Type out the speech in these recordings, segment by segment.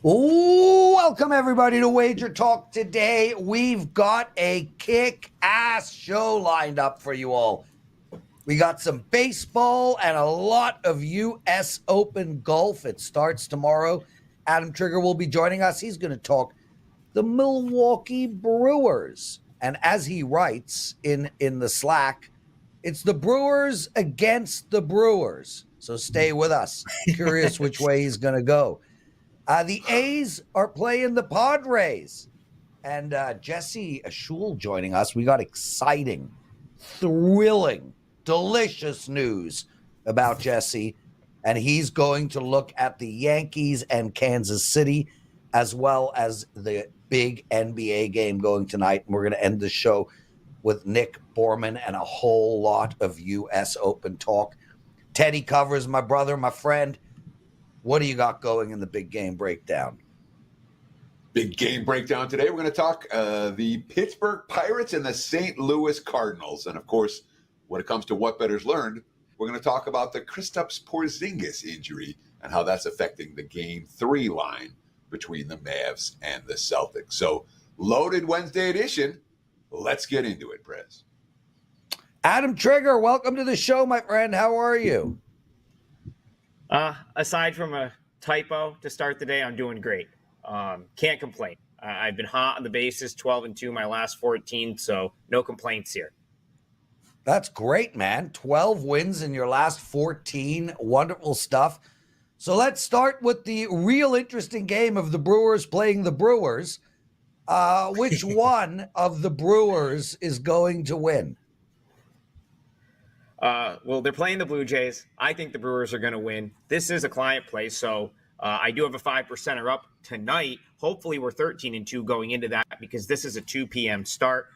Welcome everybody to Wager Talk Today. We've got a kick-ass show lined up for you all. We got some baseball and a lot of U.S. Open golf. It starts tomorrow. Adam Trigger will be joining us. He's going to talk the Milwaukee Brewers. And as he writes in the Slack, it's the Brewers against the Brewers. So stay with us. Curious which way he's going to go. The A's are playing the Padres. And Jesse Schule joining us. We got exciting, thrilling, delicious news about Jesse. And he's going to look at the Yankees and Kansas City, as well as the big NBA game going tonight. And we're going to end the show with Nick Borrman and a whole lot of U.S. Open talk. Teddy covers, my brother, my friend. What do you got going in the big game breakdown? Big game breakdown today. We're going to talk the Pittsburgh Pirates and the St. Louis Cardinals. And, of course, when it comes to what bettors learned, we're going to talk about the Kristaps Porzingis injury and how that's affecting the Game 3 line between the Mavs and the Celtics. So, loaded Wednesday edition. Let's get into it, Prez. Adam Trigger, welcome to the show, my friend. How are you? Aside from a typo to start the day, I'm doing great. Can't complain. I've been hot on the bases, 12-2 my last 14, so no complaints here. That's great, man. 12 wins in your last 14. Wonderful stuff. So let's start with the real interesting game of the Brewers playing the Brewers. Which one of the Brewers is going to win? Well, they're playing the Blue Jays. I think the Brewers are going to win. This is a client play, so I do have a 5%er up tonight. Hopefully, we're 13-2 going into that because this is a 2 p.m. start.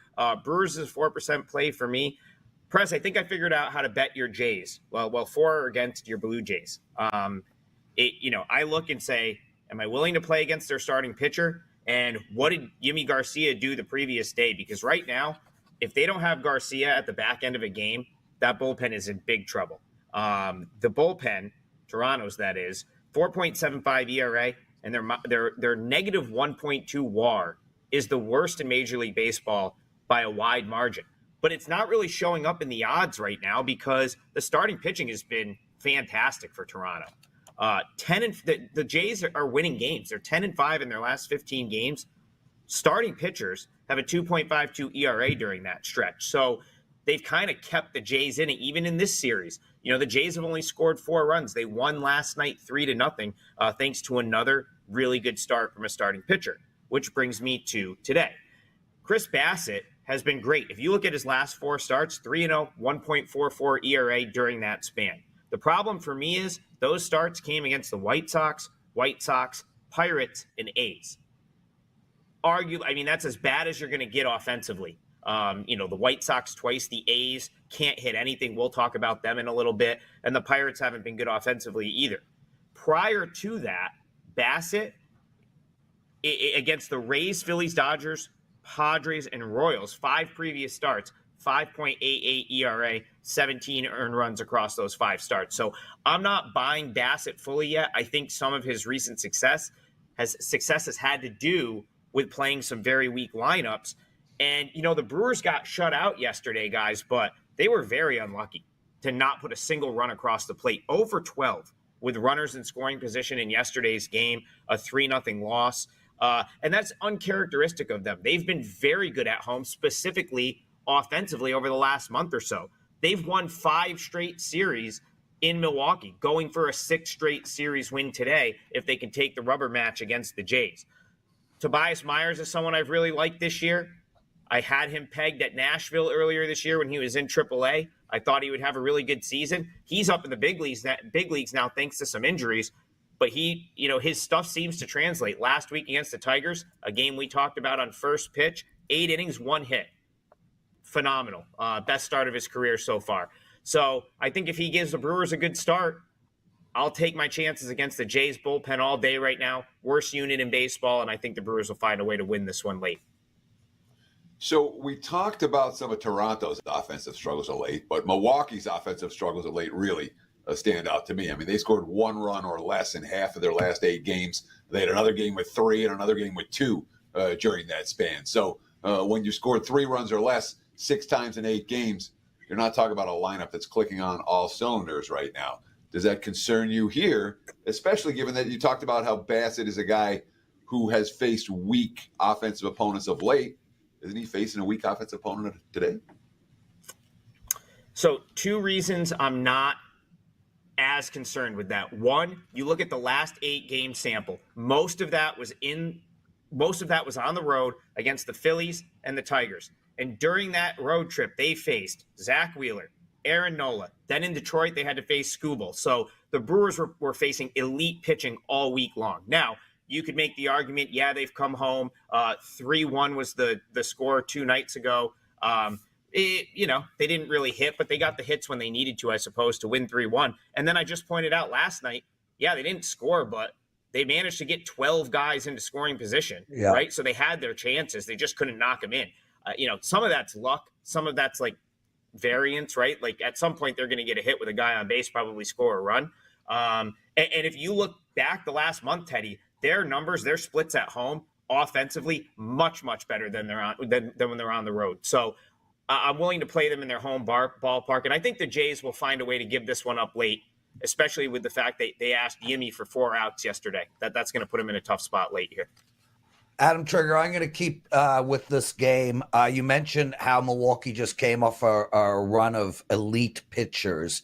Brewers is 4% play for me. Press, I think I figured out how to bet your Jays. Well, for or against your Blue Jays. I look and say, am I willing to play against their starting pitcher? And what did Yimi Garcia do the previous day? Because right now, if they don't have Garcia at the back end of a game, that bullpen is in big trouble. The bullpen, Toronto's that is, 4.75 ERA, and their negative 1.2 WAR is the worst in Major League Baseball by a wide margin. But it's not really showing up in the odds right now because the starting pitching has been fantastic for Toronto. The Jays are winning games. They're 10-5 in their last 15 games. Starting pitchers have a 2.52 ERA during that stretch. So they've kind of kept the Jays in it, even in this series. The Jays have only scored 4 runs. They won last night 3-0, thanks to another really good start from a starting pitcher, which brings me to today. Chris Bassett has been great. If you look at his last 4 starts, 3-0, 1.44 ERA during that span. The problem for me is those starts came against the White Sox, Pirates, and A's. That's as bad as you're going to get offensively. The White Sox twice, the A's can't hit anything. We'll talk about them in a little bit. And the Pirates haven't been good offensively either. Prior to that, Bassett, against the Rays, Phillies, Dodgers, Padres, and Royals, 5 previous starts, 5.88 ERA, 17 earned runs across those 5 starts. So I'm not buying Bassett fully yet. I think some of his recent success has had to do with playing some very weak lineups. And, the Brewers got shut out yesterday, guys, but they were very unlucky to not put a single run across the plate. 0 for 12 with runners in scoring position in yesterday's game, a 3-0 loss. And that's uncharacteristic of them. They've been very good at home, specifically offensively over the last month or so. They've won 5 straight series in Milwaukee, going for a 6th straight series win today if they can take the rubber match against the Jays. Tobias Myers is someone I've really liked this year. I had him pegged at Nashville earlier this year when he was in AAA. I thought he would have a really good season. He's up in the big leagues now thanks to some injuries. But his stuff seems to translate. Last week against the Tigers, a game we talked about on first pitch, 8 innings, 1 hit. Phenomenal. Best start of his career so far. So I think if he gives the Brewers a good start, I'll take my chances against the Jays bullpen all day right now. Worst unit in baseball, and I think the Brewers will find a way to win this one late. So we talked about some of Toronto's offensive struggles of late, but Milwaukee's offensive struggles of late really stand out to me. I mean, they scored 1 run or less in half of their last 8 games. They had another game with 3 and another game with 2 during that span. So when you scored 3 runs or less 6 times in 8 games, you're not talking about a lineup that's clicking on all cylinders right now. Does that concern you here, especially given that you talked about how Bassett is a guy who has faced weak offensive opponents of late? Isn't he facing a weak offensive opponent today? So 2 reasons I'm not as concerned with that. One, you look at the last 8 game sample. Most of that was on the road against the Phillies and the Tigers. And during that road trip, they faced Zach Wheeler, Aaron Nola. Then in Detroit, they had to face Skubal. So the Brewers were facing elite pitching all week long. Now, you could make the argument, yeah, they've come home. 3-1 was the score 2 nights ago. They didn't really hit, but they got the hits when they needed to, I suppose, to win 3-1. And then I just pointed out last night, yeah, they didn't score, but they managed to get 12 guys into scoring position, right? So they had their chances. They just couldn't knock them in. Some of that's luck. Some of that's like variance, right? Like at some point they're going to get a hit with a guy on base, probably score a run. And if you look back the last month, Teddy, their numbers, their splits at home offensively, much, much better than when they're on the road. So I'm willing to play them in their home ballpark. And I think the Jays will find a way to give this one up late, especially with the fact that they asked Yimmy for 4 outs yesterday. That's going to put him in a tough spot late here. Adam Trigger, I'm going to keep with this game. You mentioned how Milwaukee just came off a run of elite pitchers.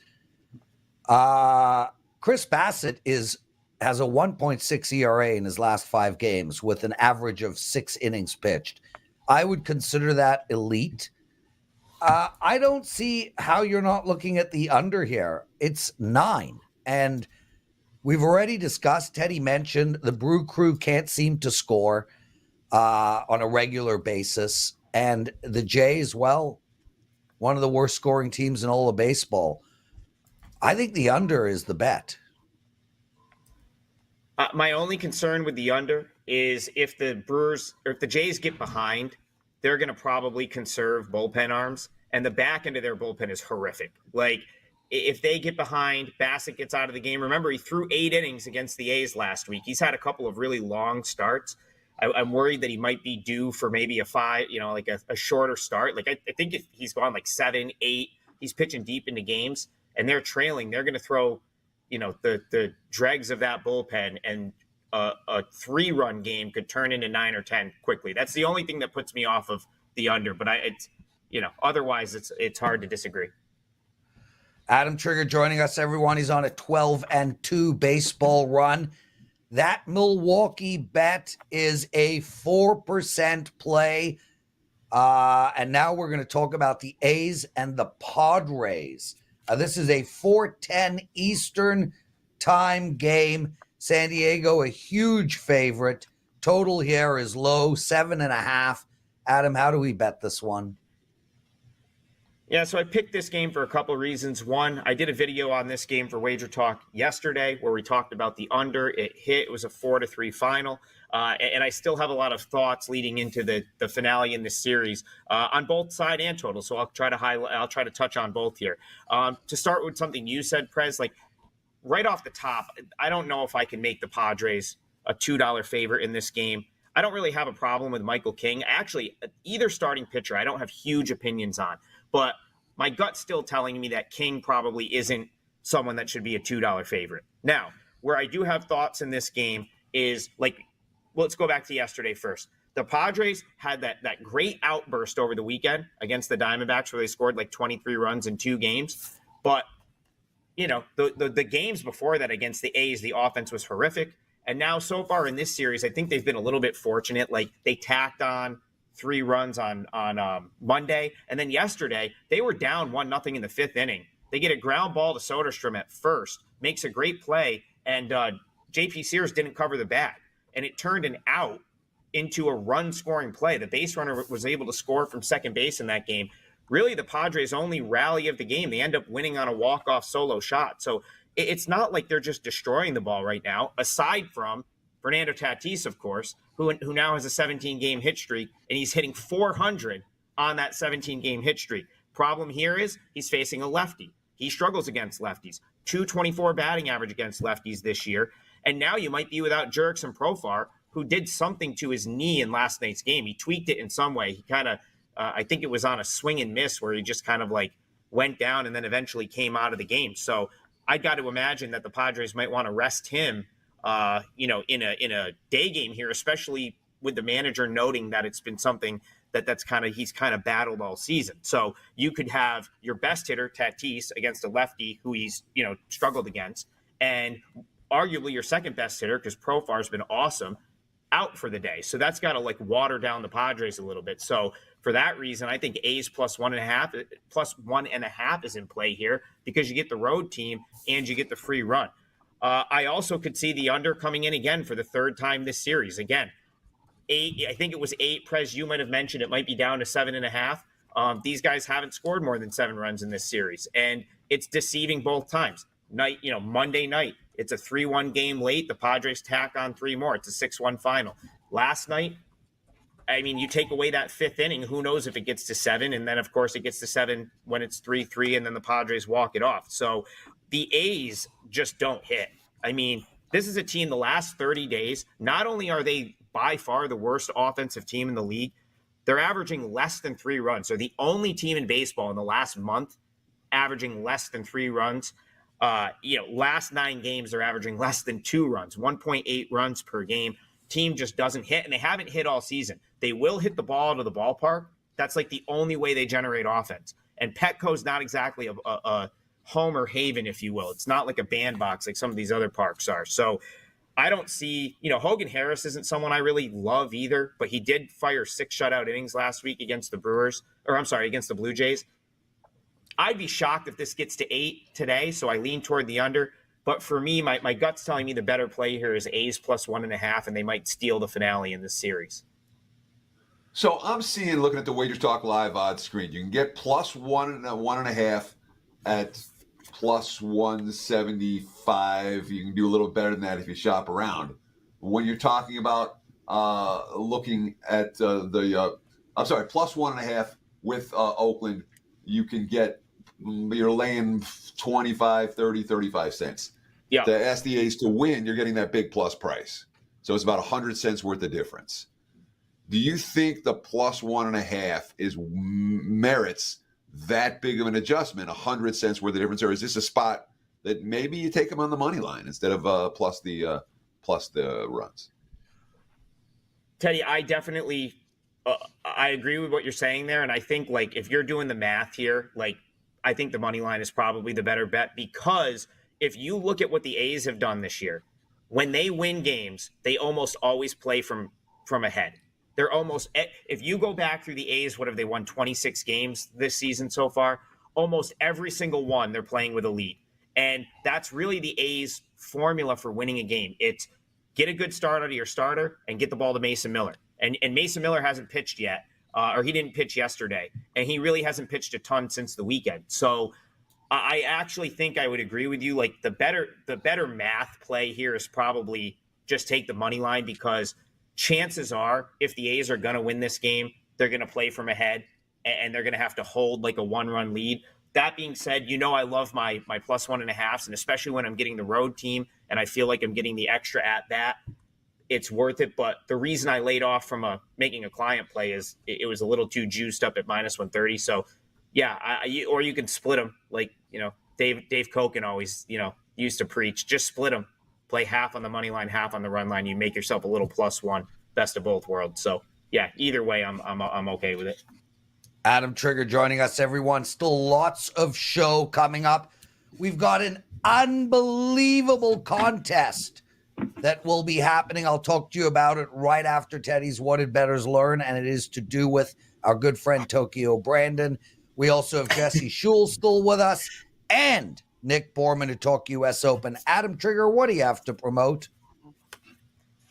Chris Bassett has a 1.6 ERA in his last 5 games with an average of 6 innings pitched. I would consider that elite. I don't see how you're not looking at the under here. It's 9. And we've already discussed, Teddy mentioned, the Brew Crew can't seem to score on a regular basis. And the Jays, well, one of the worst scoring teams in all of baseball. I think the under is the bet. My only concern with the under is if the Jays get behind, they're going to probably conserve bullpen arms, and the back end of their bullpen is horrific. Like, if they get behind, Bassett gets out of the game. Remember, he threw 8 innings against the A's last week. He's had a couple of really long starts. I'm worried that he might be due for maybe a 5, like a shorter start. Like, I think if he's gone like 7, 8, he's pitching deep into games, and they're trailing, they're going to throw, the dregs of that bullpen, and a 3-run game could turn into 9 or 10 quickly. That's the only thing that puts me off of the under, but otherwise it's hard to disagree. Adam Trigger joining us, everyone. He's on a 12-2 baseball run. That Milwaukee bet is a 4% play. And now we're going to talk about the A's and the Padres. This is a 4:10 Eastern time game. San Diego, a huge favorite. Total here is low, 7.5. Adam, how do we bet this one? Yeah, so I picked this game for a couple of reasons. One, I did a video on this game for WagerTalk yesterday where we talked about the under. It hit. It was a 4-3 final. And I still have a lot of thoughts leading into the finale in this series on both side and total. So I'll try to touch on both here. To start with something you said, Prez, like right off the top, I don't know if I can make the Padres a $2 favorite in this game. I don't really have a problem with Michael King. Actually, either starting pitcher, I don't have huge opinions on. But my gut's still telling me that King probably isn't someone that should be a $2 favorite. Now, where I do have thoughts in this game is, let's go back to yesterday first. The Padres had that great outburst over the weekend against the Diamondbacks where they scored 23 runs in 2 games. But, the games before that against the A's, the offense was horrific. And now so far in this series, I think they've been a little bit fortunate. Like, they tacked on 3 runs on Monday. And then yesterday, they were down 1-0 in the 5th inning. They get a ground ball to Soderstrom at first, makes a great play, and J.P. Sears didn't cover the bag. And it turned an out into a run-scoring play. The base runner was able to score from second base in that game. Really, the Padres' only rally of the game. They end up winning on a walk-off solo shot. So it's not like they're just destroying the ball right now, aside from Fernando Tatis, of course, who now has a 17-game hit streak, and he's hitting 400 on that 17-game hit streak. Problem here is he's facing a lefty. He struggles against lefties. .224 batting average against lefties this year. And now you might be without Jerks and Profar, who did something to his knee in last night's game. He tweaked it in some way. He kind of, I think it was on a swing and miss where he just kind of like went down and then eventually came out of the game. So I got to imagine that the Padres might want to rest him, in a day game here, especially with the manager noting that it's been something he's kind of battled all season. So you could have your best hitter, Tatis, against a lefty who he's, struggled against, and arguably your second best hitter, because Profar's been awesome, out for the day. So that's got to like water down the Padres a little bit. So for that reason, I think A's +1.5 is in play here, because you get the road team and you get the free run. I also could see the under coming in again for the third time this series. Again, 8, I think it was 8. Prez, you might have mentioned it might be down to 7.5. These guys haven't scored more than 7 runs in this series, and it's deceiving both times. Monday night, it's a 3-1 game late. The Padres tack on 3 more. It's a 6-1 final. Last night, I mean, you take away that 5th inning, who knows if it gets to 7, and then, of course, it gets to 7 when it's 3-3, and then the Padres walk it off. So the A's just don't hit. I mean, this is a team the last 30 days, not only are they by far the worst offensive team in the league, they're averaging less than 3 runs. They're the only team in baseball in the last month averaging less than 3 runs. Last 9 games, they're averaging less than 2 runs, 1.8 runs per game. Team just doesn't hit, and they haven't hit all season. They will hit the ball out of the ballpark. That's like the only way they generate offense. And Petco's not exactly a home or haven, if you will. It's not like a bandbox like some of these other parks are. So I don't see, Hogan Harris isn't someone I really love either, but he did fire 6 shutout innings last week against the against the Blue Jays. I'd be shocked if this gets to 8 today, so I lean toward the under. But for me, my gut's telling me the better play here is A's +1.5, and they might steal the finale in this series. So I'm seeing, looking at the WagerTalk Live odds screen, you can get +1.5 at +175. You can do a little better than that if you shop around. When you're talking about looking at +1.5 with Oakland, you can get, you're laying 25, 30, 35 cents. Yeah. To ask the A's to win, you're getting that big plus price. So it's about 100 cents worth of difference. Do you think the +1.5 merits that big of an adjustment, 100 cents worth of difference, or is this a spot that maybe you take them on the money line instead of plus the runs? Teddy, I definitely I agree with what you're saying there, and I think like if you're doing the math here, like I think the money line is probably the better bet, because if you look at what the A's have done this year, when they win games, they almost always play from ahead. They're almost, if you go back through the A's, what have they won, 26 games this season so far? Almost every single one, they're playing with a lead. And that's really the A's formula for winning a game. It's get a good start out of your starter and get the ball to Mason Miller. And Mason Miller hasn't pitched yet, or he didn't pitch yesterday. And he really hasn't pitched a ton since the weekend. So I actually think I would agree with you. Like the better math play here is probably just take the money line, because chances are if the A's are going to win this game, they're going to play from ahead and they're going to have to hold like a 1-run lead. That being said, I love my +1.5s, and especially when I'm getting the road team and I feel like I'm getting the extra at bat, it's worth it. But the reason I laid off from making a client play is it was a little too juiced up at -130. So yeah, or you can split them like, Dave Koken always, used to preach, just split them. Play half on the money line, half on the run line. You make yourself a little +1, best of both worlds. So yeah, either way, I'm okay with it. Adam Trigger joining us, everyone. Still lots of show coming up. We've got an unbelievable contest that will be happening. I'll talk to you about it right after Teddy's What Did Bettors Learn, and it is to do with our good friend Tokyo Brandon. We also have Jesse Schule still with us, and Nick Borrman to talk U.S. Open. Adam Trigger, what do you have to promote?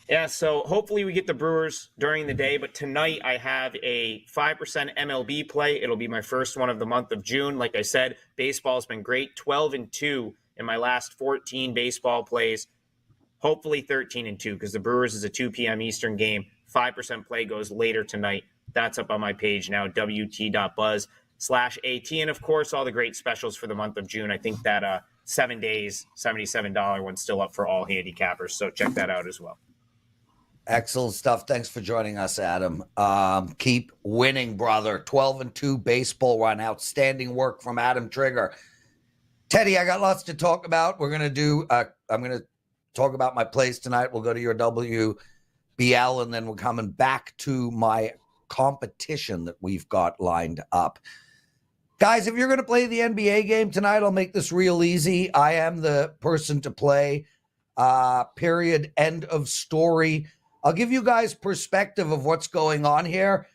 Yeah, so hopefully we get the Brewers during the day, but tonight I have a 5% MLB play. It'll be my first one of the month of June. Like I said, baseball's been great, 12-2 in my last 14 baseball plays. Hopefully 13-2, because the Brewers is a 2 p.m. Eastern game. 5% play goes later tonight. That's up on my page now, wt.buzz/AT. And of course, all the great specials for the month of June. I think that 7 days, $77 one still up for all handicappers. So check that out as well. Excellent stuff. Thanks for joining us, Adam. Keep winning, brother. 12-2 baseball run. Outstanding work from Adam Trigger. Teddy, I got lots to talk about. We're going to I'm going to talk about my plays tonight. We'll go to your WBL, and then we're coming back to my competition that we've got lined up. Guys, if you're going to play the NBA game tonight, I'll make this real easy. I am the person to play. Period. End of story. I'll give you guys perspective of what's going on here.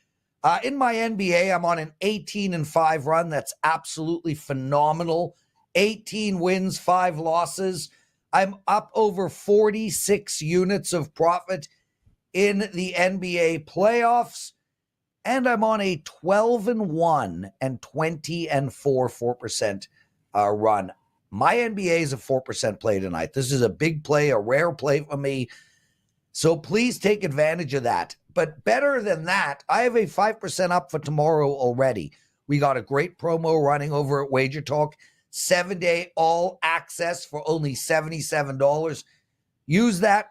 In my NBA, I'm on an 18-5 run. That's absolutely phenomenal. 18 wins, 5 losses. I'm up over 46 units of profit in the NBA playoffs. And I'm on a 12-1 and 20-4 4% run. My NBA is a 4% play tonight. This is a big play, a rare play for me. So please take advantage of that. But better than that, I have a 5% up for tomorrow already. We got a great promo running over at WagerTalk. 7-day all access for only $77. Use that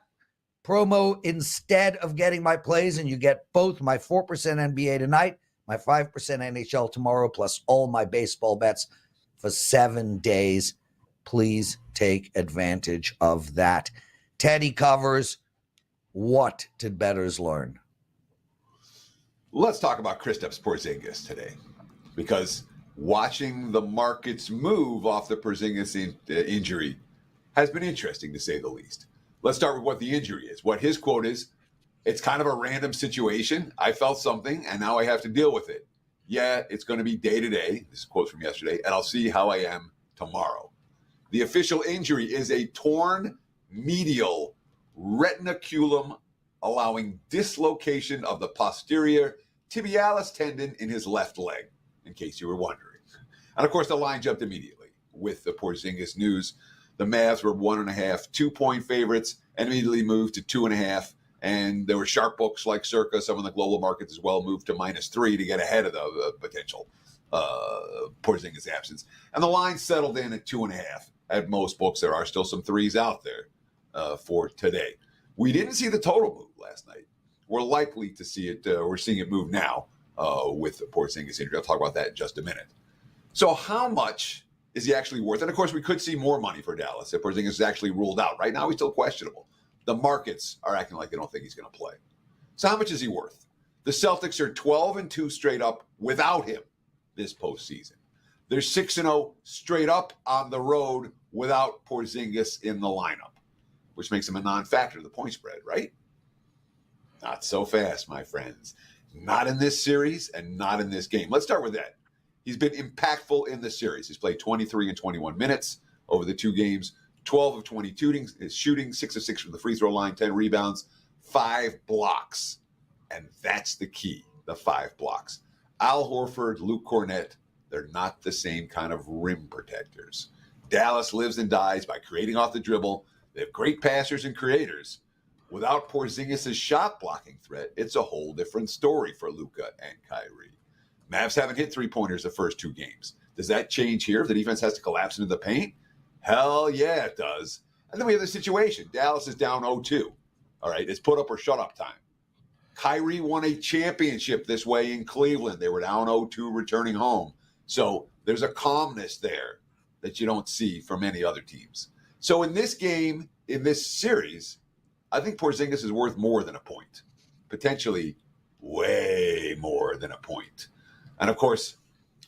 promo instead of getting my plays, and you get both my 4% NBA tonight, my 5% NHL tomorrow, plus all my baseball bets for 7 days. Please take advantage of that. Teddy covers. What did bettors learn? Let's talk about Kristaps Porzingis today, because watching the markets move off the Porzingis injury has been interesting, to say the least. Let's start with what the injury is. What his quote is: it's kind of a random situation. I felt something, and now I have to deal with it. Yeah, it's going to be day to day. This is quotes from yesterday, and I'll see how I am tomorrow. The official injury is a torn medial retinaculum, allowing dislocation of the posterior tibialis tendon in his left leg, in case you were wondering. And of course, the line jumped immediately with the Porzingis news. The Mavs were 1.5, 2-point favorites, and immediately moved to 2.5. And there were sharp books like Circa, some of the global markets as well, moved to -3 to get ahead of the potential Porzingis absence. And the line settled in at 2.5. At most books, there are still some 3s out there for today. We didn't see the total move last night. We're likely to see it. We're seeing it move now with the Porzingis injury. I'll talk about that in just a minute. So how much is he actually worth? And of course, we could see more money for Dallas if Porzingis is actually ruled out. Right now, he's still questionable. The markets are acting like they don't think he's going to play. So how much is he worth? The Celtics are 12-2 straight up without him this postseason. They're 6-0 straight up on the road without Porzingis in the lineup, which makes him a non-factor to the point spread, right? Not so fast, my friends. Not in this series and not in this game. Let's start with that. He's been impactful in the series. He's played 23 and 21 minutes over the 2 games, 12 of 22 is shooting, 6 of 6 from the free throw line, 10 rebounds, 5 blocks. And that's the key, the 5 blocks. Al Horford, Luke Cornett, they're not the same kind of rim protectors. Dallas lives and dies by creating off the dribble. They have great passers and creators. Without Porzingis' shot blocking threat, it's a whole different story for Luka and Kyrie. Mavs haven't hit 3-pointers the first 2 games. Does that change here if the defense has to collapse into the paint? Hell yeah, it does. And then we have the situation. Dallas is down 0-2. All right, it's put up or shut up time. Kyrie won a championship this way in Cleveland. They were down 0-2 returning home. So there's a calmness there that you don't see from any other teams. So in this game, in this series, I think Porzingis is worth more than a point. Potentially way more than a point. And of course,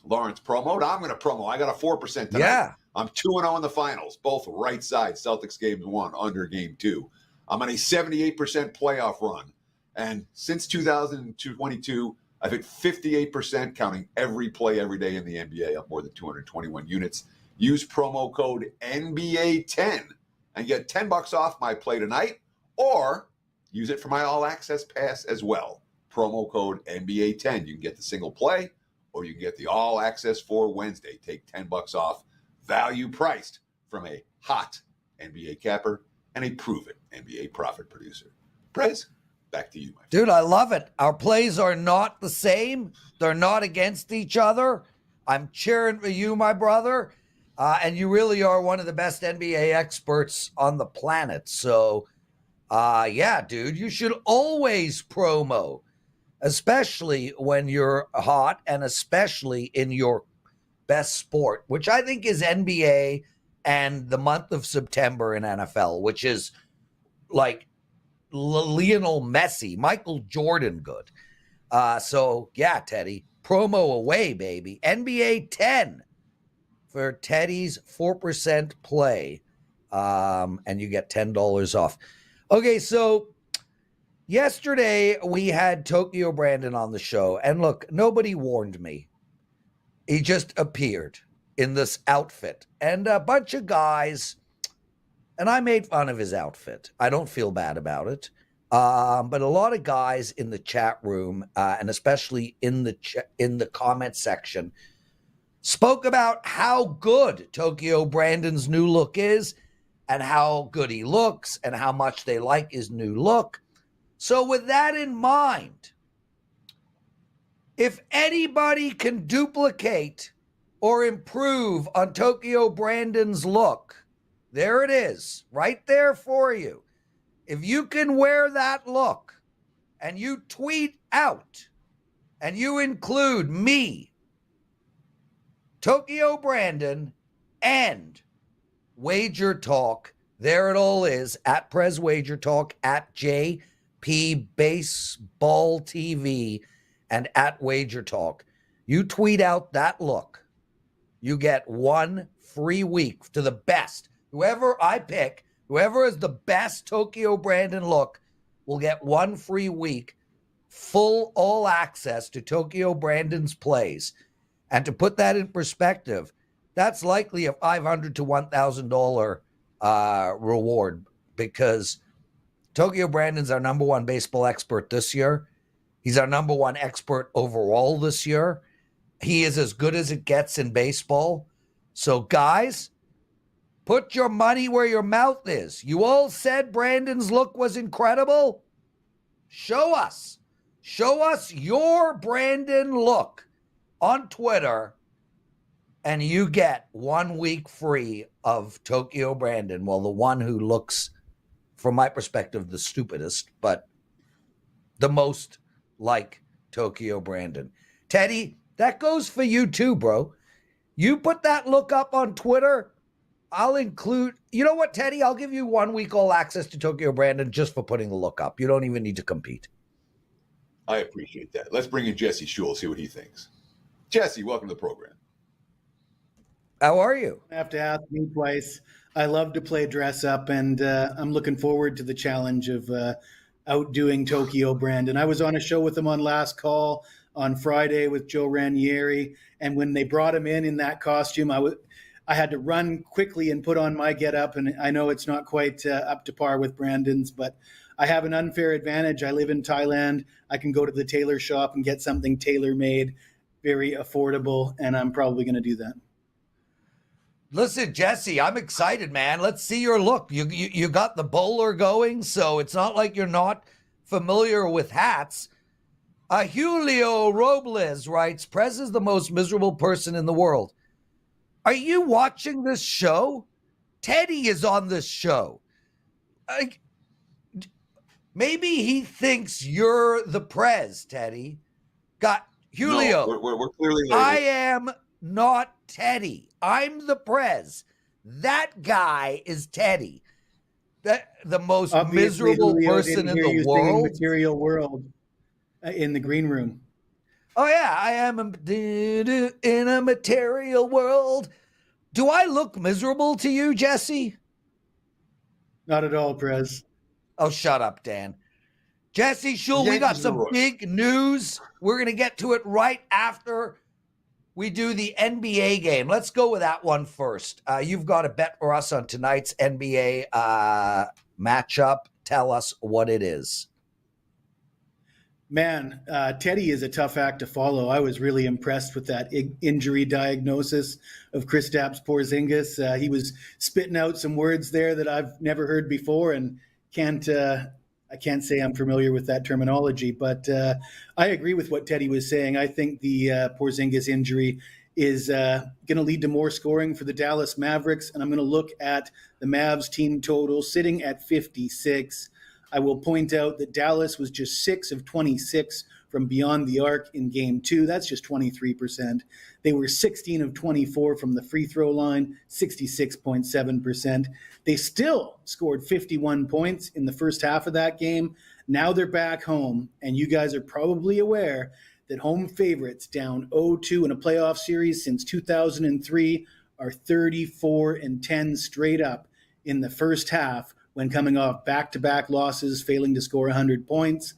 Lawrence promoed. I'm going to promo. I got a 4% tonight. Yeah. I'm 2-0 in the finals, both right side. Celtics game 1, under game 2. I'm on a 78% playoff run. And since 2022, I've hit 58%, counting every play every day in the NBA, up more than 221 units. Use promo code NBA10 and get $10 off my play tonight, or use it for my all access pass as well. Promo code NBA10. You can get the single play, or you can get the all access for Wednesday. Take $10 off. Value priced from a hot NBA capper and a proven NBA profit producer. Prez, back to you, my friend. Dude, I love it. Our plays are not the same. They're not against each other. I'm cheering for you, my brother. And you really are one of the best NBA experts on the planet. So, yeah, dude, you should always promo, especially when you're hot and especially in your best sport, which I think is NBA and the month of September in NFL, which is like Lionel Messi, Michael Jordan good. So, yeah, Teddy, promo away, baby. NBA 10 for Teddy's 4% play, and you get $10 off. Okay, so yesterday we had Tokyo Brandon on the show, and look, nobody warned me. He just appeared in this outfit, and a bunch of guys, and I made fun of his outfit. I don't feel bad about it. But a lot of guys in the chat room, and especially in the comment section, spoke about how good Tokyo Brandon's new look is and how good he looks and how much they like his new look. So with that in mind, if anybody can duplicate or improve on Tokyo Brandon's look, there it is, right there for you. If you can wear that look and you tweet out and you include me, Tokyo Brandon, and WagerTalk, there it all is, at Prez WagerTalk, at JP Baseball TV, and at WagerTalk. You tweet out that look, you get 1 free week to the best. Whoever I pick, whoever is the best Tokyo Brandon look will get 1 free week, full all access to Tokyo Brandon's plays. And to put that in perspective, that's likely a $500 to $1,000 reward, because Tokyo Brandon's our number 1 baseball expert this year. He's our number 1 expert overall this year. He is as good as it gets in baseball. So guys, put your money where your mouth is. You all said Brandon's look was incredible. Show us your Brandon look on Twitter, and you get 1 week free of Tokyo Brandon. Well, the one who looks, from my perspective, the stupidest, but the most like Tokyo Brandon. Teddy, that goes for you too, bro. You put that look up on Twitter, I'll include, you know what, Teddy? I'll give you 1 week all access to Tokyo Brandon just for putting the look up. You don't even need to compete. I appreciate that. Let's bring in Jesse Schule, see what he thinks. Jesse, welcome to the program. How are you? I have to ask me twice. I love to play dress up, and I'm looking forward to the challenge of outdoing Tokyo Brandon. I was on a show with him on Last Call on Friday with Joe Ranieri, and when they brought him in that costume, I had to run quickly and put on my getup, and I know it's not quite up to par with Brandon's, but I have an unfair advantage. I live in Thailand. I can go to the tailor shop and get something tailor-made, very affordable, and I'm probably going to do that. Listen, Jesse, I'm excited, man. Let's see your look. You got the bowler going, so it's not like you're not familiar with hats. Julio Robles writes, Prez is the most miserable person in the world. Are you watching this show? Teddy is on this show. Maybe he thinks you're the Prez, Teddy. Julio, no, we're clearly labeled. I am not Teddy. I'm the Prez. That guy is Teddy. The most Obviously, miserable Julio person in didn't hear the you singing world. Material World in the green room. Oh yeah, I am in a material world. Do I look miserable to you, Jesse? Not at all, Prez. Oh, shut up, Dan. Jesse Schule, we got some big news. We're going to get to it right after we do the NBA game. Let's go with that one first. You've got a bet for us on tonight's NBA matchup. Tell us what it is. Man, Teddy is a tough act to follow. I was really impressed with that injury diagnosis of Kristaps Porzingis. He was spitting out some words there that I've never heard before, and I can't say I'm familiar with that terminology, but I agree with what Teddy was saying. I think the Porzingis injury is going to lead to more scoring for the Dallas Mavericks. And I'm going to look at the Mavs team total sitting at 56. I will point out that Dallas was just 6 of 26 from beyond the arc in game 2. That's just 23%. They were 16 of 24 from the free throw line, 66.7%. They still scored 51 points in the first half of that game. Now they're back home, and you guys are probably aware that home favorites down 0-2 in a playoff series since 2003 are 34-10 straight up in the first half when coming off back-to-back losses, failing to score 100 points.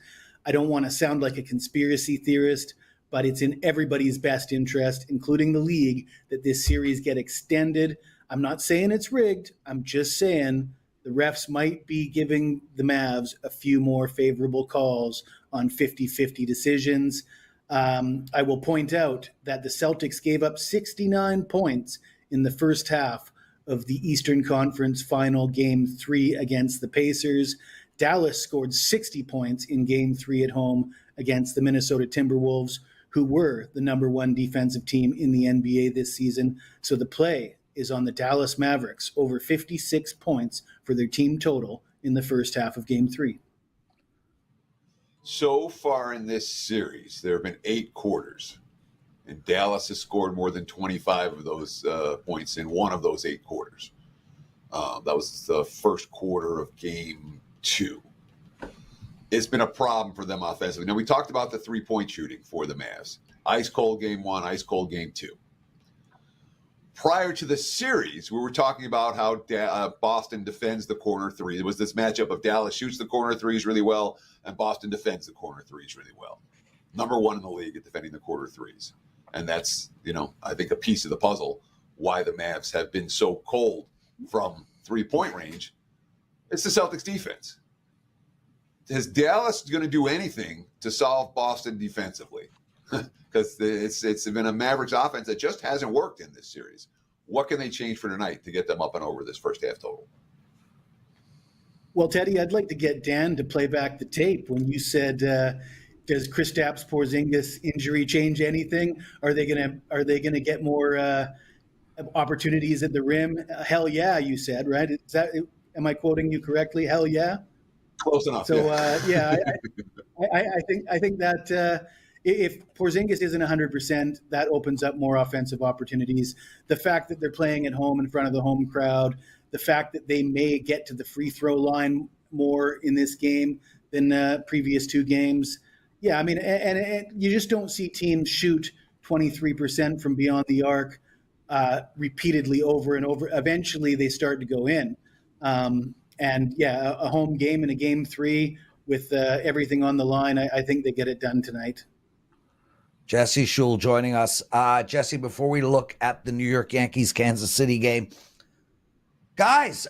I don't want to sound like a conspiracy theorist, but it's in everybody's best interest, including the league, that this series get extended. I'm not saying it's rigged. I'm just saying the refs might be giving the Mavs a few more favorable calls on 50-50 decisions. I will point out that the Celtics gave up 69 points in the first half of the Eastern Conference Final Game 3 against the Pacers. Dallas scored 60 points in Game 3 at home against the Minnesota Timberwolves, who were the number 1 defensive team in the NBA this season. So the play is on the Dallas Mavericks over 56 points for their team total in the first half of Game 3. So far in this series, there have been 8 quarters, and Dallas has scored more than 25 of those points in one of those 8 quarters. That was the first quarter of Game 2. It's been a problem for them offensively. Now, we talked about the three-point shooting for the Mavs. Ice cold Game 1, ice cold Game 2. Prior to the series, we were talking about how Boston defends the corner three. There was this matchup of Dallas shoots the corner threes really well, and Boston defends the corner threes really well. Number 1 in the league at defending the corner threes. And that's, I think a piece of the puzzle why the Mavs have been so cold from three-point range. It's the Celtics defense. Is Dallas going to do anything to solve Boston defensively? Because it's been a Mavericks offense that just hasn't worked in this series. What can they change for tonight to get them up and over this first half total? Well, Teddy, I'd like to get Dan to play back the tape when you said, does Kristaps Porzingis injury change anything? Are they gonna get more opportunities at the rim? Hell yeah, you said, right? Am I quoting you correctly? Hell yeah. Close enough. So I think that if Porzingis isn't 100%, that opens up more offensive opportunities. The fact that they're playing at home in front of the home crowd, the fact that they may get to the free throw line more in this game than previous 2 games. Yeah, I mean, and you just don't see teams shoot 23% from beyond the arc repeatedly over and over. Eventually, they start to go in. And yeah, a home game in a Game 3 with everything on the line, I think they get it done tonight. Jesse Schule joining us. Jesse, before we look at the New York Yankees Kansas City game, guys,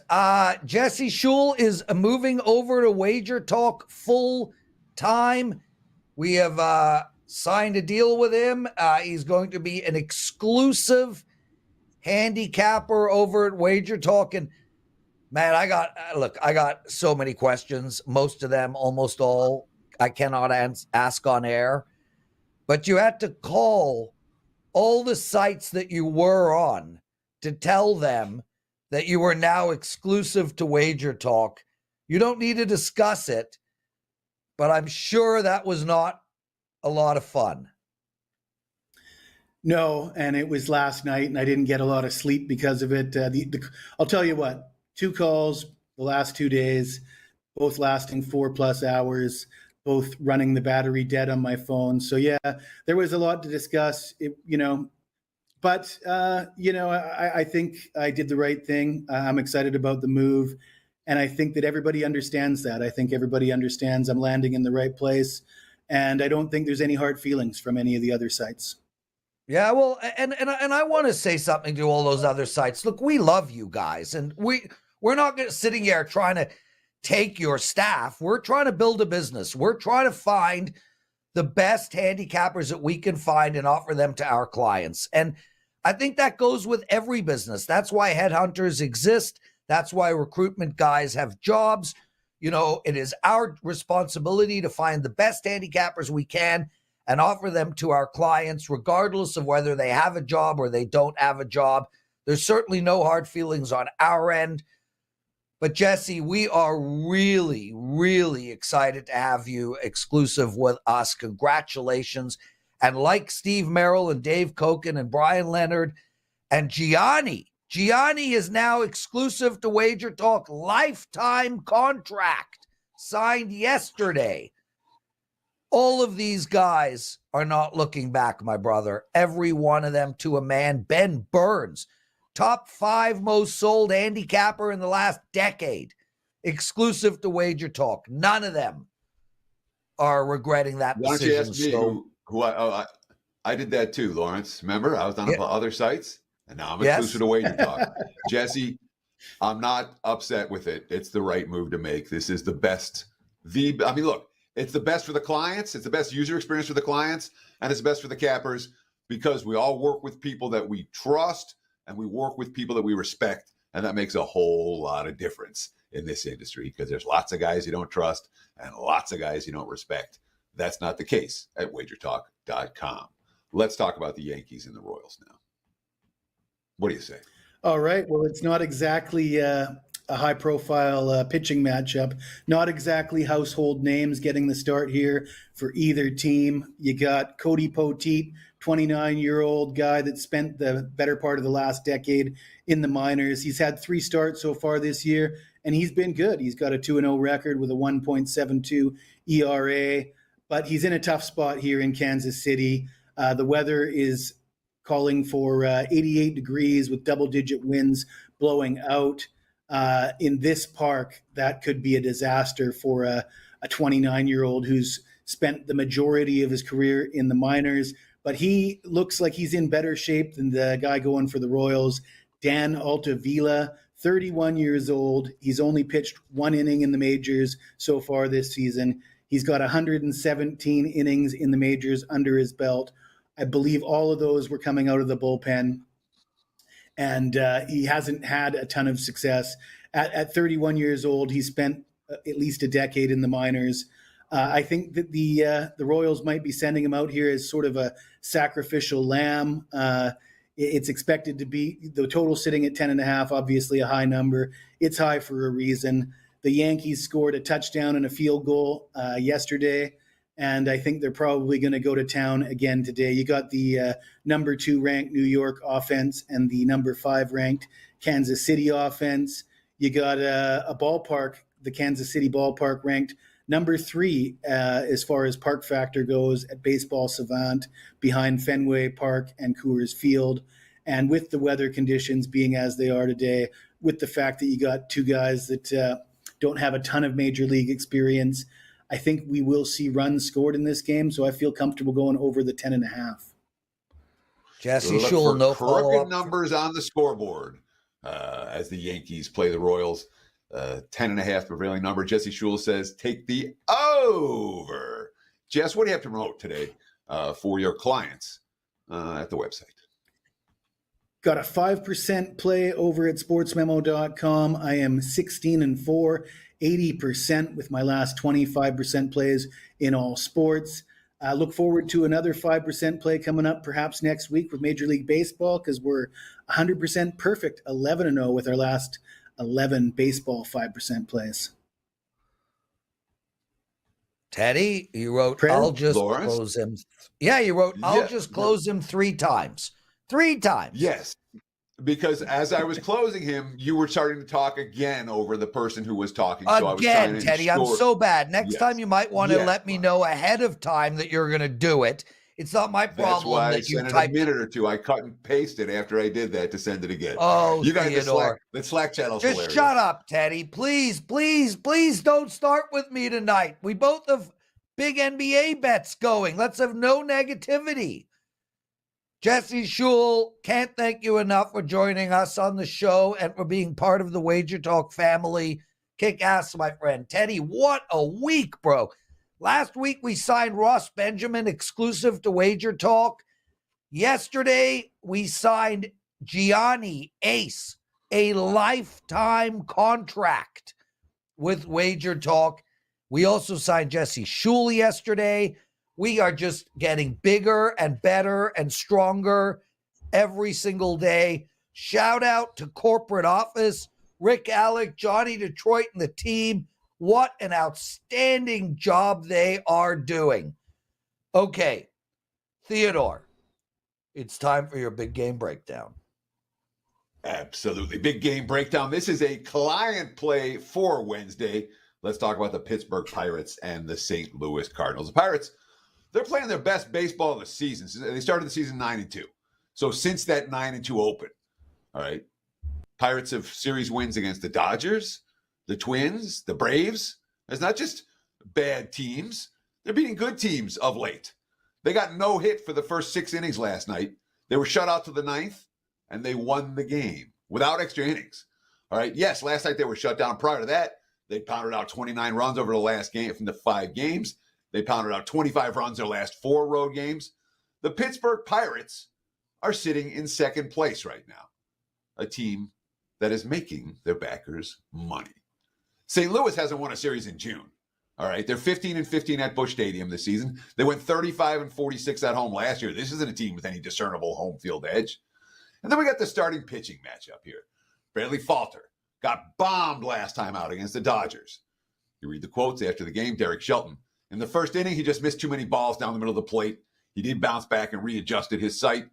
Jesse Schule is moving over to WagerTalk full time. We have signed a deal with him. He's going to be an exclusive handicapper over at WagerTalk. And man, I got so many questions. Most of them, almost all, I cannot ask on air. But you had to call all the sites that you were on to tell them that you were now exclusive to WagerTalk. You don't need to discuss it, but I'm sure that was not a lot of fun. No, and it was last night, and I didn't get a lot of sleep because of it. I'll tell you what, 2 calls the last 2 days, both lasting 4+ hours, both running the battery dead on my phone. So yeah, there was a lot to discuss, but I think I did the right thing. I'm excited about the move. And I think that everybody understands that. I think everybody understands I'm landing in the right place. And I don't think there's any hard feelings from any of the other sites. Yeah, well, and I want to say something to all those other sites. Look, we love you guys, and we're not sitting here trying to take your staff. We're trying to build a business. We're trying to find the best handicappers that we can find and offer them to our clients. And I think that goes with every business. That's why headhunters exist. That's why recruitment guys have jobs. It is our responsibility to find the best handicappers we can and offer them to our clients, regardless of whether they have a job or they don't have a job. There's certainly no hard feelings on our end. But Jesse, we are really, really excited to have you exclusive with us. Congratulations. And like Steve Merrill and Dave Koken and Brian Leonard and Gianni is now exclusive to Wager Talk, lifetime contract signed yesterday. All of these guys are not looking back, my brother. Every one of them to a man. Ben Burns, top 5 most sold handicapper in the last decade, exclusive to Wager Talk. None of them are regretting that Why don't you decision. ask me who I did that too, Lawrence. Remember, I was on other sites, and now I'm exclusive to Wager Talk. Jesse, I'm not upset with it. It's the right move to make. This is the best. Look, it's the best for the clients. It's the best user experience for the clients, and it's the best for the cappers because we all work with people that we trust and we work with people that we respect, and that makes a whole lot of difference in this industry because there's lots of guys you don't trust and lots of guys you don't respect. That's not the case at WagerTalk.com. Let's talk about the Yankees and the Royals now. What do you say? All right. Well, it's not exactly a high-profile pitching matchup. Not exactly household names getting the start here for either team. You got Cody Poteet, 29-year-old guy that spent the better part of the last decade in the minors. He's had 3 starts so far this year, and he's been good. He's got a 2-0 record with a 1.72 ERA, but he's in a tough spot here in Kansas City. The weather is calling for 88 degrees with double-digit winds blowing out. In this park, that could be a disaster for a 29-year-old who's spent the majority of his career in the minors. But he looks like he's in better shape than the guy going for the Royals, Dan Altavilla, 31 years old. He's only pitched 1 inning in the majors so far this season. He's got 117 innings in the majors under his belt. I believe all of those were coming out of the bullpen. And he hasn't had a ton of success. At 31 years old, he spent at least a decade in the minors. I think that the Royals might be sending him out here as sort of a sacrificial lamb. It's expected to be the total sitting at 10.5, obviously a high number. It's high for a reason. The Yankees scored a touchdown and a field goal yesterday, and I think they're probably going to go to town again today. You got the number 2 ranked New York offense and the number 5 ranked Kansas City offense. You got a ballpark, the Kansas City ballpark, ranked number 3 as far as park factor goes at Baseball Savant, behind Fenway Park and Coors Field. And with the weather conditions being as they are today, with the fact that you got 2 guys that don't have a ton of major league experience, I think we will see runs scored in this game, so I feel comfortable going over the 10.5. Jesse Schule, no follow-up. Numbers on the scoreboard as the Yankees play the Royals. 10.5 prevailing number. Jesse Schule says, take the over. Jess, what do you have to promote today for your clients at the website? Got a 5% play over at sportsmemo.com. I am 16-4, 80% with my last 25% plays in all sports. Look forward to another 5% play coming up perhaps next week with Major League Baseball because we're 100% perfect, 11-0 with our last 11 baseball 5% plays. Teddy, you wrote, Prez? I'll just Lawrence? close him. Yeah, you wrote, I'll just close him 3 times. 3 times. Yes, because as I was closing him, you were starting to talk again over the person who was talking. So I was trying Again, to Teddy, I'm ensure- so bad. Next Yes. time you might want to Yes, let me fine. know ahead of time that you're going to do it. It's not my That's problem why I that you sent it a typed. minute or two. I cut and pasted after I did that to send it again. Oh, you guys, Theodore. the Slack channel's Just hilarious. shut up, Teddy. Please, please, please don't start with me tonight. We both have big NBA bets going. Let's have no negativity. Jesse Schule, can't thank you enough for joining us on the show and for being part of the Wager Talk family. Kick ass, my friend. Teddy, what a week, bro. Last week we signed Ross Benjamin exclusive to Wager Talk. Yesterday we signed Gianni Ace, a lifetime contract with Wager Talk. We also signed Jesse Schule yesterday. We are just getting bigger and better and stronger every single day. Shout out to corporate office, Rick Alec, Johnny Detroit, and the team. What an outstanding job they are doing. Okay, Theodore, it's time for your big game breakdown. Absolutely. Big game breakdown. This is a client play for Wednesday. Let's talk about the Pittsburgh Pirates and the St. Louis Cardinals. The Pirates, they're playing their best baseball of the season. They started the season 9-2. So since that 9-2 open, all right, Pirates have series wins against the Dodgers, the Twins, the Braves. It's not just bad teams. They're beating good teams of late. They got no hit for the first 6 innings last night. They were shut out to the 9th, and they won the game without extra innings. All right, yes, last night they were shut down. Prior to that, they pounded out 29 runs over the last game from the 5 games. They pounded out 25 runs their last 4 road games. The Pittsburgh Pirates are sitting in second place right now, a team that is making their backers money. St. Louis hasn't won a series in June. All right, they're 15-15 at Busch Stadium this season. They went 35-46 at home last year. This isn't a team with any discernible home field edge. And then we got the starting pitching matchup here. Bradley Falter got bombed last time out against the Dodgers. You read the quotes after the game, Derek Shelton. In the first inning, he just missed too many balls down the middle of the plate. He did bounce back and readjusted his sight.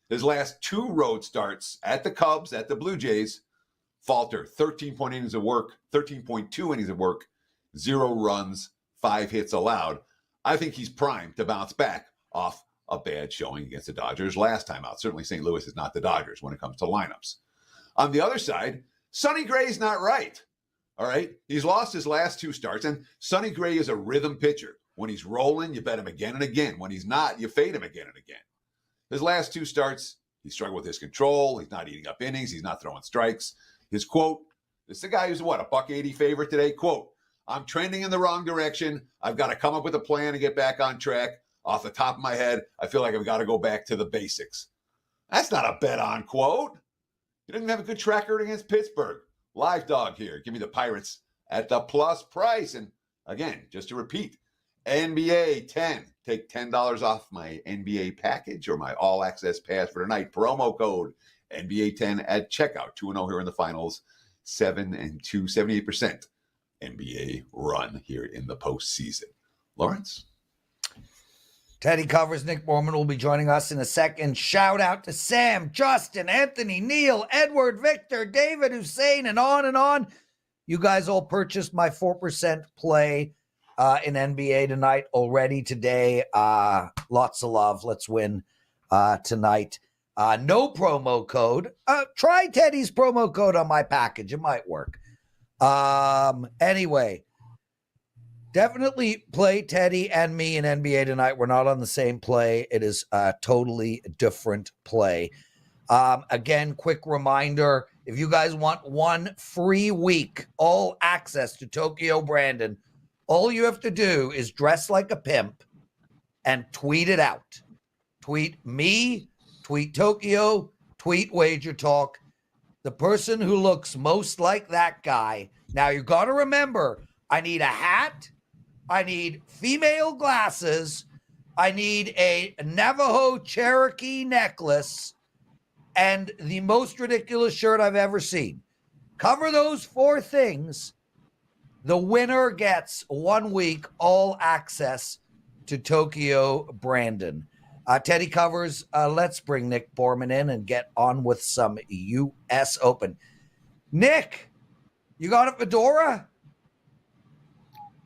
His last 2 road starts at the Cubs, at the Blue Jays, Falter, 13.2 innings of work, 0 runs, 5 hits allowed. I think he's primed to bounce back off a bad showing against the Dodgers last time out. Certainly St. Louis is not the Dodgers when it comes to lineups. On the other side, Sonny Gray's not right. All right? He's lost his last 2 starts, and Sonny Gray is a rhythm pitcher. When he's rolling, you bet him again and again. When he's not, you fade him again and again. His last 2 starts, he struggled with his control. He's not eating up innings. He's not throwing strikes. His quote, this is the guy who's a $1.80 favorite today. Quote, I'm trending in the wrong direction. I've got to come up with a plan to get back on track. Off the top of my head, I feel like I've got to go back to the basics. That's not a bet on quote. He doesn't have a good track record against Pittsburgh. Live dog here. Give me the Pirates at the plus price. And again, just to repeat, NBA 10. Take $10 off my NBA package or my all access pass for tonight. Promo code NBA 10 at checkout. 2-0 here in the finals. 7-2, 78% NBA run here in the postseason. Lawrence? Teddy covers. Nick Borrman will be joining us in a second. Shout out to Sam, Justin, Anthony, Neil, Edward, Victor, David, Hussein, and on and on. You guys all purchased my 4% play in NBA tonight already today. Lots of love. Let's win tonight. No promo code. Try Teddy's promo code on my package. It might work. Anyway, definitely play Teddy and me in NBA tonight. We're not on the same play. It is a totally different play. Again, quick reminder, if you guys want 1 free week, all access to Tokyo Brandon, all you have to do is dress like a pimp and tweet it out. Tweet me, tweet Tokyo, tweet WagerTalk. The person who looks most like that guy. Now, you got to remember, I need a hat. I need female glasses. I need a Navajo Cherokee necklace and the most ridiculous shirt I've ever seen. Cover those 4 things. The winner gets 1 week all access to Tokyo Brandon. Teddy covers. Let's bring Nick Borrman in and get on with some U.S. Open. Nick, you got a fedora?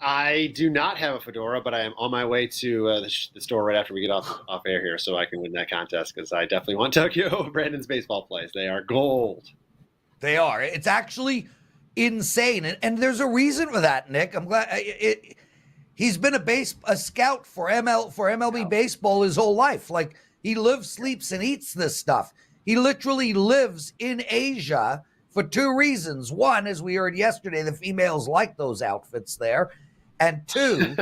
I do not have a fedora, but I am on my way to the store right after we get off air here so I can win that contest because I definitely want Tokyo Brandon's baseball plays. They are gold. They are. It's actually insane. And there's a reason for that, Nick. I'm glad he's been a scout for MLB baseball his whole life. Like, he lives, sleeps, and eats this stuff. He literally lives in Asia for 2 reasons. One, as we heard yesterday, the females like those outfits there. And 2,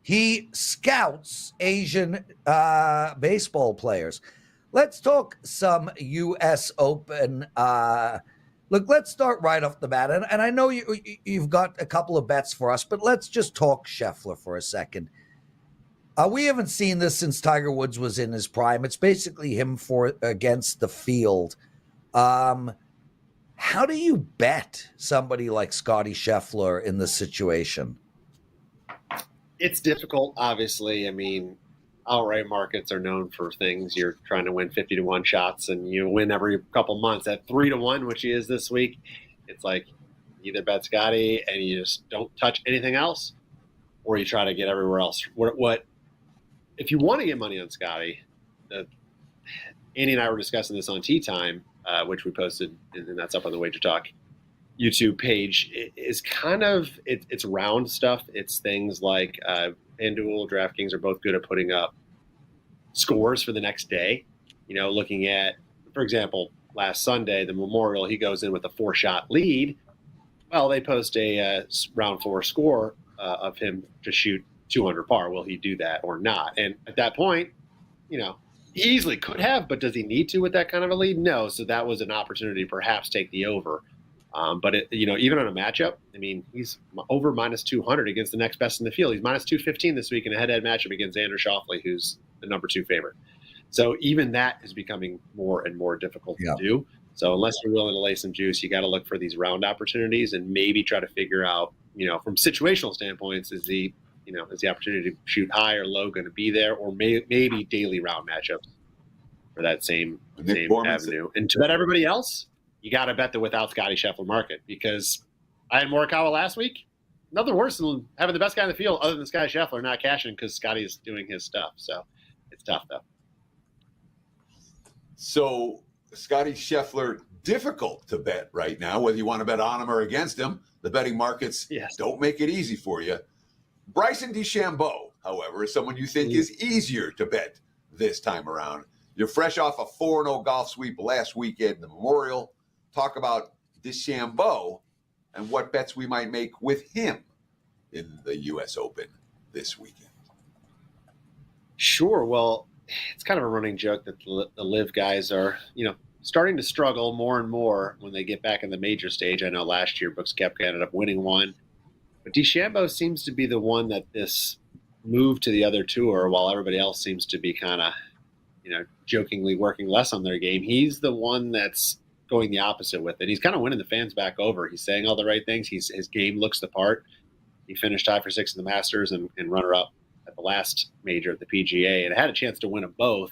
he scouts Asian baseball players. Let's talk some U.S. Open. Look, let's start right off the bat. And I know you've got a couple of bets for us, but let's just talk Scheffler for a second. We haven't seen this since Tiger Woods was in his prime. It's basically him against the field. How do you bet somebody like Scottie Scheffler in this situation? It's difficult, obviously. I mean, outright markets are known for things. You're trying to win 50-1 shots, and you win every couple months. At 3-1, which he is this week, it's like either bet Scottie and you just don't touch anything else, or you try to get everywhere else. What if you want to get money on Scottie? Andy and I were discussing this on Tea Time, which we posted, and that's up on the WagerTalk YouTube page. Is kind of it's round stuff. It's things like FanDuel, DraftKings are both good at putting up scores for the next day. You know, looking at, for example, last Sunday, the Memorial, he goes in with a 4-shot lead. Well, they post a round 4 score of him to shoot 200 par. Will he do that or not? And at that point, you know, he easily could have, but does he need to with that kind of a lead? No. So that was an opportunity to perhaps take the over. But even on a matchup, I mean, he's over minus 200 against the next best in the field. He's minus 215 this week in a head-to-head matchup against Xander Schauffele, who's the number 2 favorite. So even that is becoming more and more difficult to do. So unless you're willing to lay some juice, you got to look for these round opportunities and maybe try to figure out, from situational standpoints, is the opportunity to shoot high or low going to be there, or maybe daily round matchups for that same avenue. And to bet everybody else, you got to bet the without Scottie Scheffler market, because I had Morikawa last week. Nothing worse than having the best guy in the field other than Scottie Scheffler not cashing because Scottie is doing his stuff. So it's tough, though. So Scottie Scheffler, difficult to bet right now, whether you want to bet on him or against him. The betting markets don't make it easy for you. Bryson DeChambeau, however, is someone you think is easier to bet this time around. You're fresh off a 4-0 golf sweep last weekend in the Memorial. Talk about DeChambeau and what bets we might make with him in the U.S. Open this weekend. Sure. Well, it's kind of a running joke that the LIV guys are, starting to struggle more and more when they get back in the major stage. I know last year Brooks Koepka ended up winning one. But DeChambeau seems to be the one that this move to the other tour, while everybody else seems to be kind of, jokingly working less on their game. He's the one that's going the opposite with it. He's kind of winning the fans back over. He's saying all the right things. His game looks the part. He finished tied for 6th in the Masters and runner-up at the last major at the PGA, and had a chance to win them both.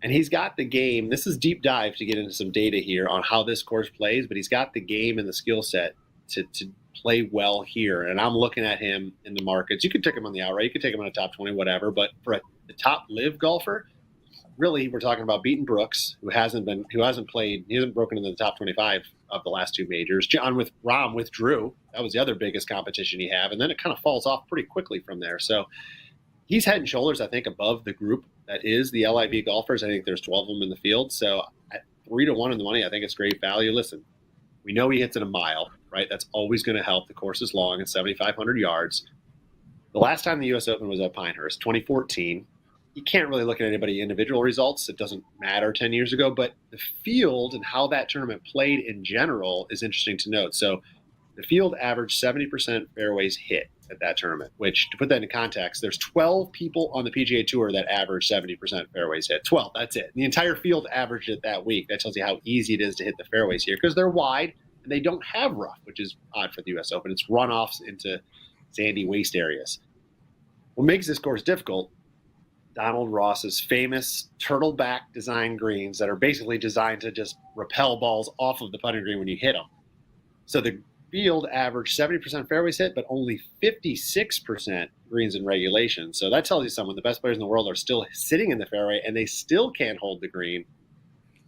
And he's got the game. This is deep dive to get into some data here on how this course plays, but he's got the game and the skill set to play well here. And I'm looking at him in the markets. You could take him on the outright. You could take him on a top 20, whatever. But for the top LIV golfer, really, we're talking about beating Brooks, who hasn't played. He hasn't broken into the top 25 of the last 2 majors. Rahm withdrew. That was the other biggest competition he had. And then it kind of falls off pretty quickly from there. So he's head and shoulders, I think, above the group that is the LIV golfers. I think there's 12 of them in the field. So at 3-1 in the money, I think it's great value. Listen, we know he hits it a mile, right? That's always going to help. The course is long. It's 7,500 yards. The last time the U.S. Open was at Pinehurst, 2014. You can't really look at anybody individual results. It doesn't matter 10 years ago. But the field and how that tournament played in general is interesting to note. So the field averaged 70% fairways hit at that tournament, which, to put that into context, there's 12 people on the PGA Tour that average 70% fairways hit. 12, that's it. The entire field averaged it that week. That tells you how easy it is to hit the fairways here, because they're wide and they don't have rough, which is odd for the U.S. Open. It's runoffs into sandy waste areas. What makes this course difficult, Donald Ross's famous turtleback design greens that are basically designed to just repel balls off of the putting green when you hit them. So the field averaged 70% fairways hit, but only 56% greens in regulation. So that tells you someone, the best players in the world are still sitting in the fairway and they still can't hold the green.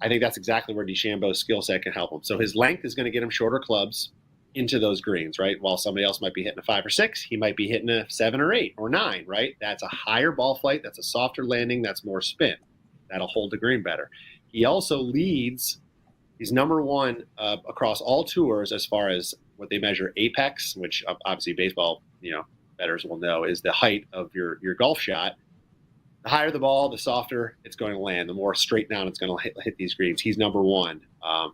I think that's exactly where DeChambeau's skill set can help him. So his length is going to get him shorter clubs into those greens, right? While somebody else might be hitting a 5 or 6, he might be hitting a 7 or 8 or 9, right? That's a higher ball flight. That's a softer landing. That's more spin. That'll hold the green better. He also leads. He's number 1 across all tours as far as what they measure apex, which obviously baseball, bettors will know, is the height of your golf shot. the higher the ball, the softer it's going to land, the more straight down it's going to hit these greens. He's number one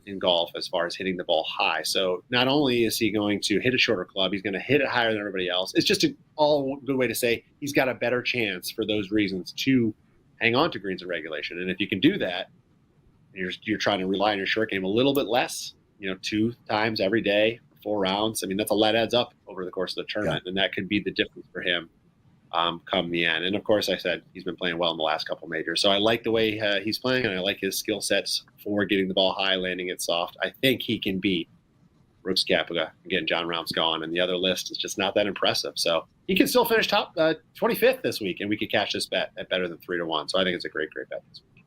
in golf as far as hitting the ball high. So not only is he going to hit a shorter club, he's going to hit it higher than everybody else. It's just an all good way to say he's got a better chance for those reasons to hang on to greens in regulation. And if you can do that, you're trying to rely on your short game a little bit less, 2 times every day, 4 rounds. I mean, that's a lot adds up over the course of the tournament, and that could be the difference for him come the end. And of course, I said he's been playing well in the last couple majors. So I like the way he's playing, and I like his skill sets for getting the ball high, landing it soft. I think he can beat Brooks Koepka. Again, John Rahm's gone, and the other list is just not that impressive. So he can still finish top 25th this week, and we could cash this bet at better than 3-1. So I think it's a great, great bet this week.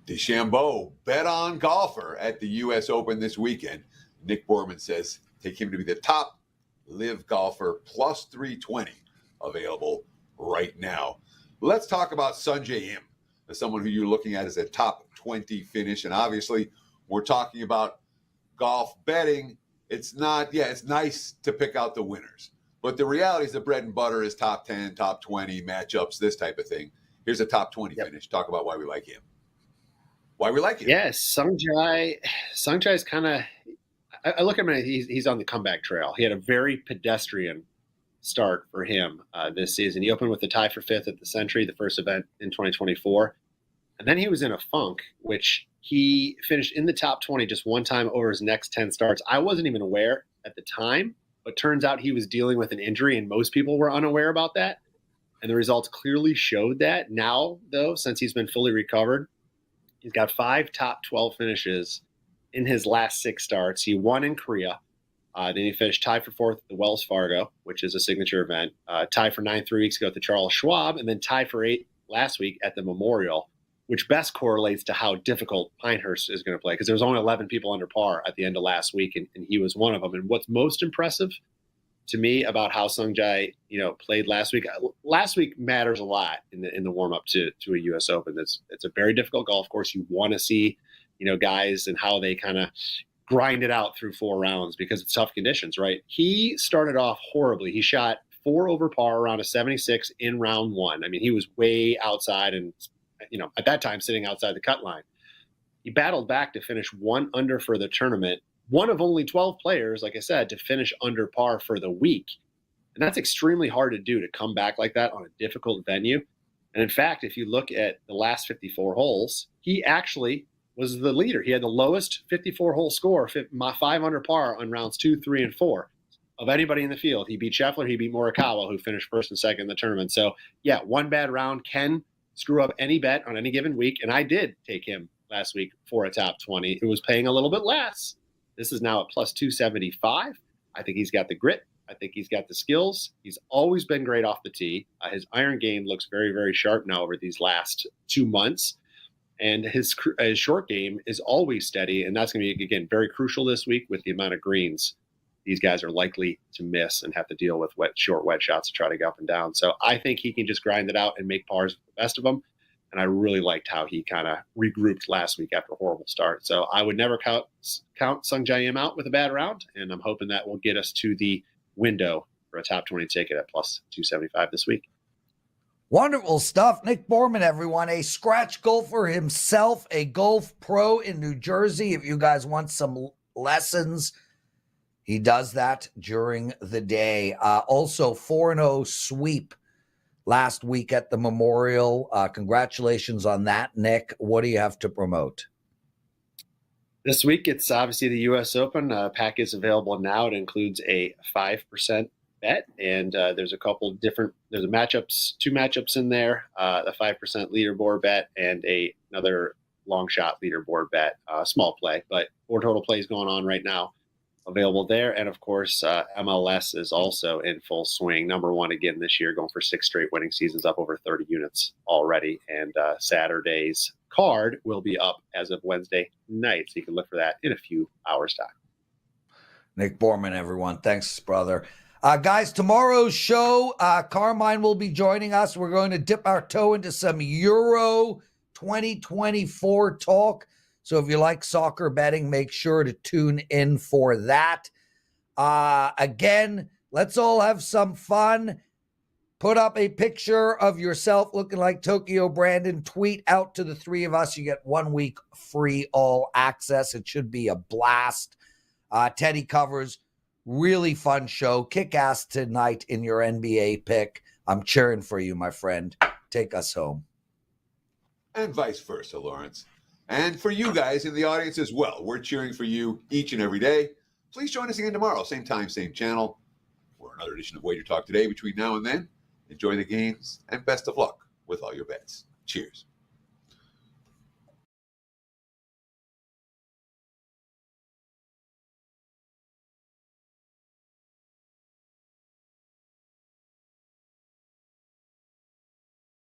DeChambeau, bet on golfer at the U.S. Open this weekend. Nick Borrman says take him to be the top live golfer, plus 320 available right now. Let's talk about Sunjai Im as someone who you're looking at as a top 20 finish. And obviously, we're talking about golf betting. It's nice to pick out the winners. But the reality is the bread and butter is top 10, top 20 matchups, this type of thing. Here's a top 20 finish. Talk about why we like him. Why we like him. Yes, Sunjai's kind of – I look at him and he's on the comeback trail. He had a very pedestrian start for him this season. He opened with a tie for 5th at the Century, the first event in 2024. And then he was in a funk, which he finished in the top 20 just one time over his next 10 starts. I wasn't even aware at the time, but turns out he was dealing with an injury, and most people were unaware about that. And the results clearly showed that. Now, though, since he's been fully recovered, he's got 5 top 12 finishes in his last 6 starts. He won in Korea. Then he finished tied for 4th at the Wells Fargo, which is a signature event. Tied for 9 3 weeks ago at the Charles Schwab, and then tied for 8 last week at the Memorial, which best correlates to how difficult Pinehurst is going to play, because there was only 11 people under par at the end of last week, and he was one of them. And what's most impressive to me about how Sunjai, played last week matters a lot in the warm up to a U.S. Open. It's a very difficult golf course. You want to see, guys and how they kind of grind it out through 4 rounds because it's tough conditions, right? He started off horribly. He shot 4 over par around a 76 in round 1. I mean, he was way outside and, at that time sitting outside the cut line. He battled back to finish 1 under for the tournament. One of only 12 players, like I said, to finish under par for the week. And that's extremely hard to do, to come back like that on a difficult venue. And in fact, if you look at the last 54 holes, he actually was the leader. He had the lowest 54-hole score, 5 under par on rounds 2, 3, and 4 of anybody in the field. He beat Scheffler. He beat Morikawa, who finished 1st and 2nd in the tournament. So, yeah, one bad round can screw up any bet on any given week. And I did take him last week for a top 20. It was paying a little bit less. This is now at plus 275. I think he's got the grit. I think he's got the skills. He's always been great off the tee. His iron game looks very, very sharp now over these last 2 months. And his short game is always steady. And that's going to be, again, very crucial this week with the amount of greens these guys are likely to miss and have to deal with short wedge shots to try to go up and down. So I think he can just grind it out and make pars with the best of them. And I really liked how he kind of regrouped last week after a horrible start. So I would never count Sunjai Im out with a bad round. And I'm hoping that will get us to the window for a top 20 ticket at plus 275 this week. Wonderful stuff. Nick Borrman, everyone, a scratch golfer himself, a golf pro in New Jersey. If you guys want some lessons, he does that during the day. Also, 4-0 sweep last week at the Memorial. Congratulations on that, Nick. What do you have to promote? This week, it's obviously the U.S. Open. Pack is available now. It includes a 5% bet, and there's a couple different, two matchups in there, the 5% leaderboard bet and another long shot leaderboard bet, small play, but 4 total plays going on right now available there. And of course, MLS is also in full swing. Number 1 again this year, going for 6 straight winning seasons, up over 30 units already. And Saturday's card will be up as of Wednesday night, so you can look for that in a few hours' time. Nick Borrman, everyone. Thanks, brother. Guys, tomorrow's show, Carmine will be joining us. We're going to dip our toe into some Euro 2024 talk. So if you like soccer betting, make sure to tune in for that. Again, let's all have some fun. Put up a picture of yourself looking like Tokyo Brandon. Tweet out to the three of us. You get 1 week free all access. It should be a blast. Teddy covers. Really fun show. Kick ass tonight in your NBA pick. I'm cheering for you, my friend. Take us home. And vice versa, Lawrence. And for you guys in the audience as well, we're cheering for you each and every day. Please join us again tomorrow, same time, same channel, for another edition of WagerTalk Today. Between now and then, enjoy the games and best of luck with all your bets. Cheers.